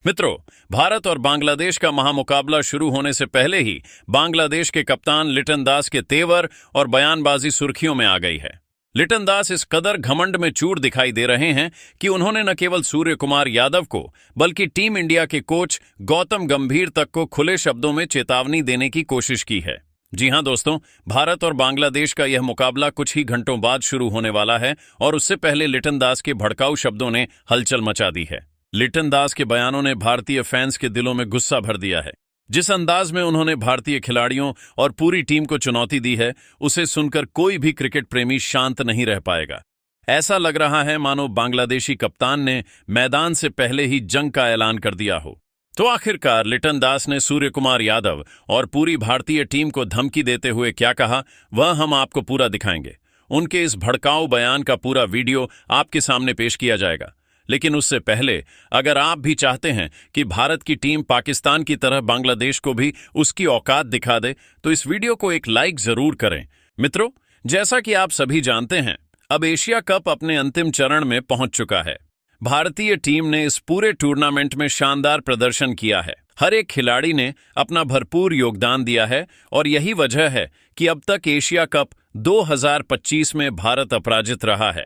मित्रों, भारत और बांग्लादेश का महामुकाबला शुरू होने से पहले ही बांग्लादेश के कप्तान लिटन दास के तेवर और बयानबाजी सुर्खियों में आ गई है। लिटन दास इस कदर घमंड में चूर दिखाई दे रहे हैं कि उन्होंने न केवल सूर्य कुमार यादव को बल्कि टीम इंडिया के कोच गौतम गंभीर तक को खुले शब्दों में चेतावनी देने की कोशिश की है। जी हां दोस्तों, भारत और बांग्लादेश का यह मुकाबला कुछ ही घंटों बाद शुरू होने वाला है और उससे पहले लिटन दास के भड़काऊ शब्दों ने हलचल मचा दी है। लिटन दास के बयानों ने भारतीय फैंस के दिलों में गुस्सा भर दिया है। जिस अंदाज में उन्होंने भारतीय खिलाड़ियों और पूरी टीम को चुनौती दी है, उसे सुनकर कोई भी क्रिकेट प्रेमी शांत नहीं रह पाएगा। ऐसा लग रहा है मानो बांग्लादेशी कप्तान ने मैदान से पहले ही जंग का ऐलान कर दिया हो। तो आखिरकार लिटन दास ने सूर्य कुमार यादव और पूरी भारतीय टीम को धमकी देते हुए क्या कहा, वह हम आपको पूरा दिखाएंगे। उनके इस भड़काऊ बयान का पूरा वीडियो आपके सामने पेश किया जाएगा। लेकिन उससे पहले अगर आप भी चाहते हैं कि भारत की टीम पाकिस्तान की तरह बांग्लादेश को भी उसकी औकात दिखा दे, तो इस वीडियो को एक लाइक जरूर करें। मित्रों, जैसा कि आप सभी जानते हैं, अब एशिया कप अपने अंतिम चरण में पहुंच चुका है। भारतीय टीम ने इस पूरे टूर्नामेंट में शानदार प्रदर्शन किया है। हर एक खिलाड़ी ने अपना भरपूर योगदान दिया है और यही वजह है कि अब तक एशिया कप 2025 में भारत अपराजित रहा है।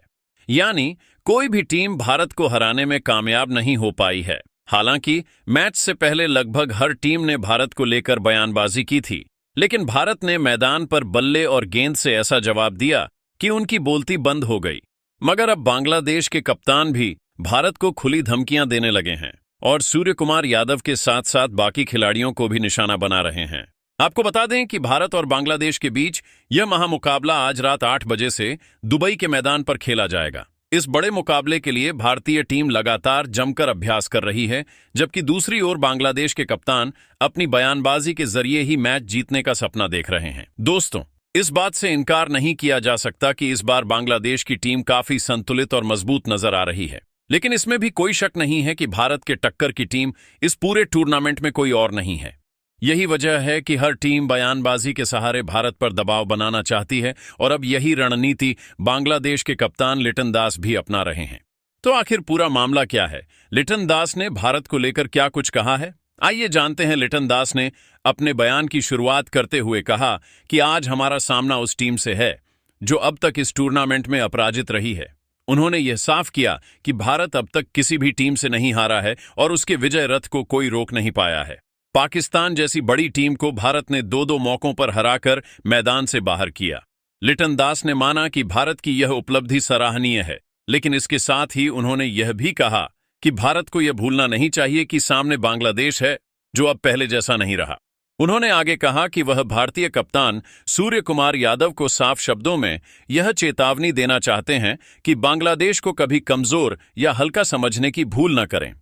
यानी कोई भी टीम भारत को हराने में कामयाब नहीं हो पाई है। हालांकि मैच से पहले लगभग हर टीम ने भारत को लेकर बयानबाजी की थी, लेकिन भारत ने मैदान पर बल्ले और गेंद से ऐसा जवाब दिया कि उनकी बोलती बंद हो गई। मगर अब बांग्लादेश के कप्तान भी भारत को खुली धमकियां देने लगे हैं और सूर्य कुमार यादव के साथ साथ बाकी खिलाड़ियों को भी निशाना बना रहे हैं। आपको बता दें कि भारत और बांग्लादेश के बीच यह महामुकाबला आज रात 8 बजे से दुबई के मैदान पर खेला जाएगा। इस बड़े मुकाबले के लिए भारतीय टीम लगातार जमकर अभ्यास कर रही है, जबकि दूसरी ओर बांग्लादेश के कप्तान अपनी बयानबाजी के जरिए ही मैच जीतने का सपना देख रहे हैं। दोस्तों, इस बात से इनकार नहीं किया जा सकता कि इस बार बांग्लादेश की टीम काफी संतुलित और मजबूत नजर आ रही है, लेकिन इसमें भी कोई शक नहीं है कि भारत के टक्कर की टीम इस पूरे टूर्नामेंट में कोई और नहीं है। यही वजह है कि हर टीम बयानबाजी के सहारे भारत पर दबाव बनाना चाहती है और अब यही रणनीति बांग्लादेश के कप्तान लिटन दास भी अपना रहे हैं। तो आखिर पूरा मामला क्या है? लिटन दास ने भारत को लेकर क्या कुछ कहा है? आइए जानते हैं। लिटन दास ने अपने बयान की शुरुआत करते हुए कहा कि आज हमारा सामना उस टीम से है जो अब तक इस टूर्नामेंट में अपराजित रही है। उन्होंने यह साफ किया कि भारत अब तक किसी भी टीम से नहीं हारा है और उसके विजय रथ को कोई रोक नहीं पाया है। पाकिस्तान जैसी बड़ी टीम को भारत ने 2-2 मौकों पर हराकर मैदान से बाहर किया। लिटन दास ने माना कि भारत की यह उपलब्धि सराहनीय है, लेकिन इसके साथ ही उन्होंने यह भी कहा कि भारत को यह भूलना नहीं चाहिए कि सामने बांग्लादेश है जो अब पहले जैसा नहीं रहा। उन्होंने आगे कहा कि वह भारतीय कप्तान सूर्य कुमार यादव को साफ शब्दों में यह चेतावनी देना चाहते हैं कि बांग्लादेश को कभी कमजोर या हल्का समझने की भूल न करें।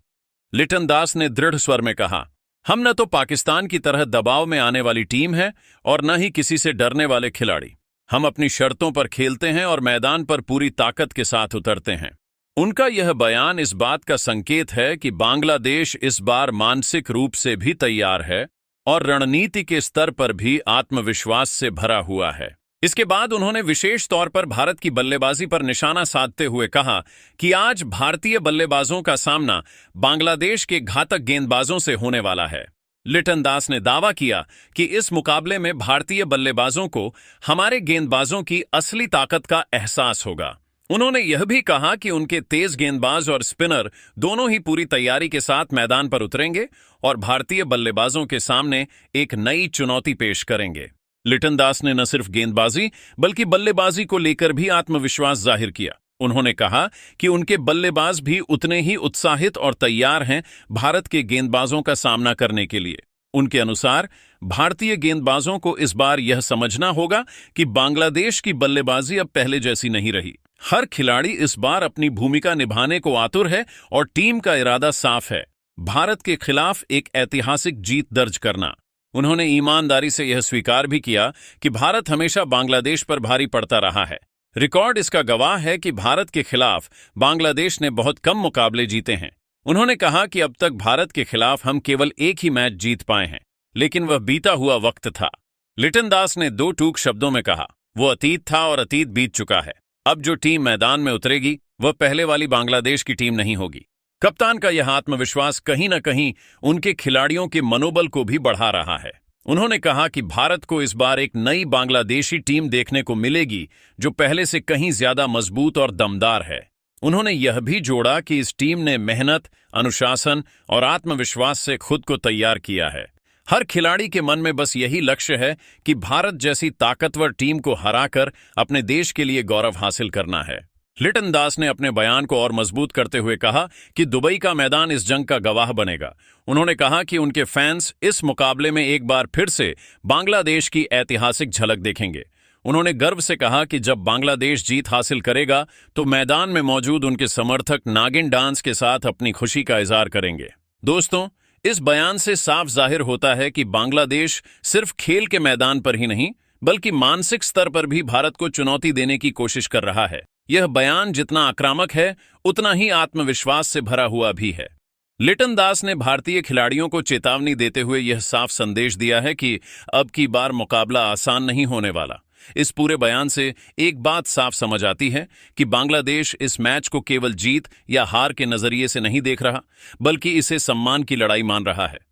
लिटन दास ने दृढ़ स्वर में कहा, हम न तो पाकिस्तान की तरह दबाव में आने वाली टीम है और न ही किसी से डरने वाले खिलाड़ी। हम अपनी शर्तों पर खेलते हैं और मैदान पर पूरी ताकत के साथ उतरते हैं। उनका यह बयान इस बात का संकेत है कि बांग्लादेश इस बार मानसिक रूप से भी तैयार है और रणनीति के स्तर पर भी आत्मविश्वास से भरा हुआ है। इसके बाद उन्होंने विशेष तौर पर भारत की बल्लेबाजी पर निशाना साधते हुए कहा कि आज भारतीय बल्लेबाजों का सामना बांग्लादेश के घातक गेंदबाजों से होने वाला है। लिटन दास ने दावा किया कि इस मुकाबले में भारतीय बल्लेबाजों को हमारे गेंदबाजों की असली ताकत का एहसास होगा। उन्होंने यह भी कहा कि उनके तेज गेंदबाज और स्पिनर दोनों ही पूरी तैयारी के साथ मैदान पर उतरेंगे और भारतीय बल्लेबाजों के सामने एक नई चुनौती पेश करेंगे। लिटन दास ने न सिर्फ गेंदबाजी बल्कि बल्लेबाजी को लेकर भी आत्मविश्वास जाहिर किया। उन्होंने कहा कि उनके बल्लेबाज भी उतने ही उत्साहित और तैयार हैं भारत के गेंदबाजों का सामना करने के लिए। उनके अनुसार भारतीय गेंदबाजों को इस बार यह समझना होगा कि बांग्लादेश की बल्लेबाजी अब पहले जैसी नहीं रही। हर खिलाड़ी इस बार अपनी भूमिका निभाने को आतुर है और टीम का इरादा साफ है, भारत के खिलाफ एक ऐतिहासिक जीत दर्ज करना। उन्होंने ईमानदारी से यह स्वीकार भी किया कि भारत हमेशा बांग्लादेश पर भारी पड़ता रहा है। रिकॉर्ड इसका गवाह है कि भारत के खिलाफ बांग्लादेश ने बहुत कम मुकाबले जीते हैं। उन्होंने कहा कि अब तक भारत के खिलाफ हम केवल एक ही मैच जीत पाए हैं, लेकिन वह बीता हुआ वक्त था। लिटन दास ने 2 टूक शब्दों में कहा, वो अतीत था और अतीत बीत चुका है। अब जो टीम मैदान में उतरेगी वह पहले वाली बांग्लादेश की टीम नहीं होगी। कप्तान का यह आत्मविश्वास कहीं न कहीं उनके खिलाड़ियों के मनोबल को भी बढ़ा रहा है। उन्होंने कहा कि भारत को इस बार एक नई बांग्लादेशी टीम देखने को मिलेगी जो पहले से कहीं ज्यादा मजबूत और दमदार है। उन्होंने यह भी जोड़ा कि इस टीम ने मेहनत, अनुशासन और आत्मविश्वास से खुद को तैयार किया है। हर खिलाड़ी के मन में बस यही लक्ष्य है कि भारत जैसी ताकतवर टीम को हराकर अपने देश के लिए गौरव हासिल करना है। लिटन दास ने अपने बयान को और मजबूत करते हुए कहा कि दुबई का मैदान इस जंग का गवाह बनेगा। उन्होंने कहा कि उनके फैंस इस मुकाबले में एक बार फिर से बांग्लादेश की ऐतिहासिक झलक देखेंगे। उन्होंने गर्व से कहा कि जब बांग्लादेश जीत हासिल करेगा तो मैदान में मौजूद उनके समर्थक नागिन डांस के साथ अपनी खुशी का इजहार करेंगे। दोस्तों, इस बयान से साफ जाहिर होता है कि बांग्लादेश सिर्फ खेल के मैदान पर ही नहीं बल्कि मानसिक स्तर पर भी भारत को चुनौती देने की कोशिश कर रहा है। यह बयान जितना आक्रामक है उतना ही आत्मविश्वास से भरा हुआ भी है। लिटन दास ने भारतीय खिलाड़ियों को चेतावनी देते हुए यह साफ संदेश दिया है कि अब की बार मुकाबला आसान नहीं होने वाला। इस पूरे बयान से एक बात साफ समझ आती है कि बांग्लादेश इस मैच को केवल जीत या हार के नजरिए से नहीं देख रहा बल्कि इसे सम्मान की लड़ाई मान रहा है।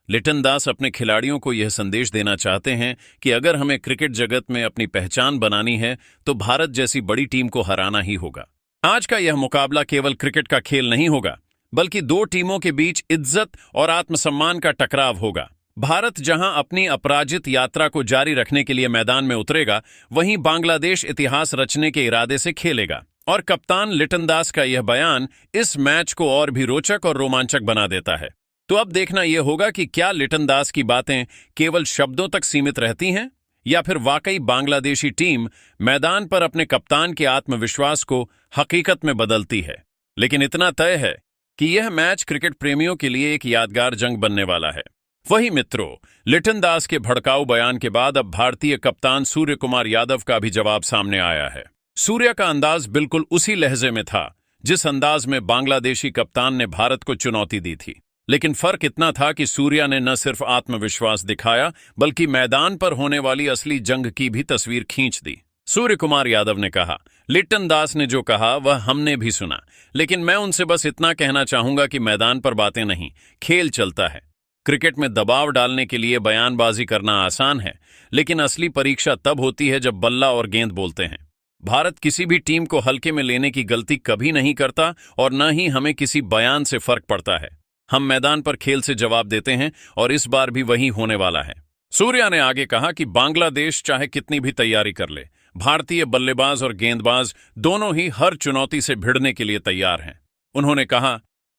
लिटन दास अपने खिलाड़ियों को यह संदेश देना चाहते हैं कि अगर हमें क्रिकेट जगत में अपनी पहचान बनानी है तो भारत जैसी बड़ी टीम को हराना ही होगा। आज का यह मुकाबला केवल क्रिकेट का खेल नहीं होगा बल्कि दो टीमों के बीच इज्जत और आत्मसम्मान का टकराव होगा। भारत जहां अपनी अपराजित यात्रा को जारी रखने के लिए मैदान में उतरेगा, वहीं बांग्लादेश इतिहास रचने के इरादे से खेलेगा। और कप्तान लिटन दास का यह बयान इस मैच को और भी रोचक और रोमांचक बना देता है। तो अब देखना यह होगा कि क्या लिटन दास की बातें केवल शब्दों तक सीमित रहती हैं या फिर वाकई बांग्लादेशी टीम मैदान पर अपने कप्तान के आत्मविश्वास को हकीकत में बदलती है। लेकिन इतना तय है कि यह मैच क्रिकेट प्रेमियों के लिए एक यादगार जंग बनने वाला है। वही मित्रों, लिटन दास के भड़काऊ बयान के बाद अब भारतीय कप्तान सूर्य कुमार यादव का भी जवाब सामने आया है। सूर्य का अंदाज बिल्कुल उसी लहजे में था जिस अंदाज में बांग्लादेशी कप्तान ने भारत को चुनौती दी थी। लेकिन फर्क इतना था कि सूर्या ने न सिर्फ आत्मविश्वास दिखाया बल्कि मैदान पर होने वाली असली जंग की भी तस्वीर खींच दी। सूर्य कुमार यादव ने कहा, लिटन दास ने जो कहा वह हमने भी सुना, लेकिन मैं उनसे बस इतना कहना चाहूंगा कि मैदान पर बातें नहीं, खेल चलता है। क्रिकेट में दबाव डालने के लिए बयानबाजी करना आसान है, लेकिन असली परीक्षा तब होती है जब बल्ला और गेंद बोलते हैं। भारत किसी भी टीम को हल्के में लेने की गलती कभी नहीं करता और न ही हमें किसी बयान से फर्क पड़ता है। हम मैदान पर खेल से जवाब देते हैं और इस बार भी वही होने वाला है। सूर्या ने आगे कहा कि बांग्लादेश चाहे कितनी भी तैयारी कर ले, भारतीय बल्लेबाज और गेंदबाज दोनों ही हर चुनौती से भिड़ने के लिए तैयार हैं। उन्होंने कहा,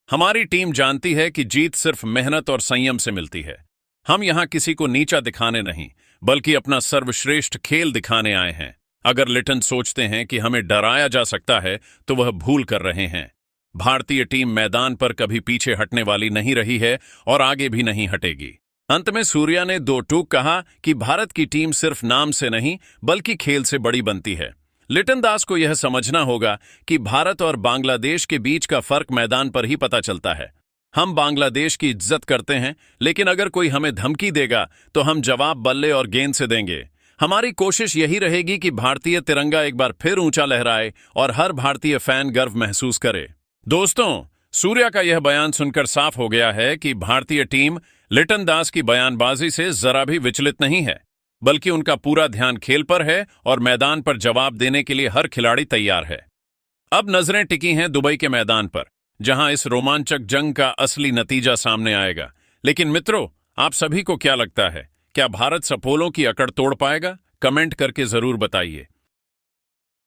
हमारी टीम जानती है कि जीत सिर्फ मेहनत और संयम से मिलती है। हम यहां किसी को नीचा दिखाने नहीं बल्कि अपना सर्वश्रेष्ठ खेल दिखाने आए हैं। अगर लिटन सोचते हैं कि हमें डराया जा सकता है तो वह भूल कर रहे हैं। भारतीय टीम मैदान पर कभी पीछे हटने वाली नहीं रही है और आगे भी नहीं हटेगी। अंत में सूर्या ने दो टूक कहा कि भारत की टीम सिर्फ नाम से नहीं बल्कि खेल से बड़ी बनती है। लिटन दास को यह समझना होगा कि भारत और बांग्लादेश के बीच का फर्क मैदान पर ही पता चलता है। हम बांग्लादेश की इज्जत करते हैं, लेकिन अगर कोई हमें धमकी देगा तो हम जवाब बल्ले और गेंद से देंगे। हमारी कोशिश यही रहेगी कि भारतीय तिरंगा एक बार फिर ऊंचा लहराए और हर भारतीय फैन गर्व महसूस करे। दोस्तों, सूर्या का यह बयान सुनकर साफ हो गया है कि भारतीय टीम लिटन दास की बयानबाजी से जरा भी विचलित नहीं है, बल्कि उनका पूरा ध्यान खेल पर है और मैदान पर जवाब देने के लिए हर खिलाड़ी तैयार है। अब नजरें टिकी हैं दुबई के मैदान पर, जहां इस रोमांचक जंग का असली नतीजा सामने आएगा। लेकिन मित्रों, आप सभी को क्या लगता है, क्या भारत सपोलों की अकड़ तोड़ पाएगा? कमेंट करके जरूर बताइए।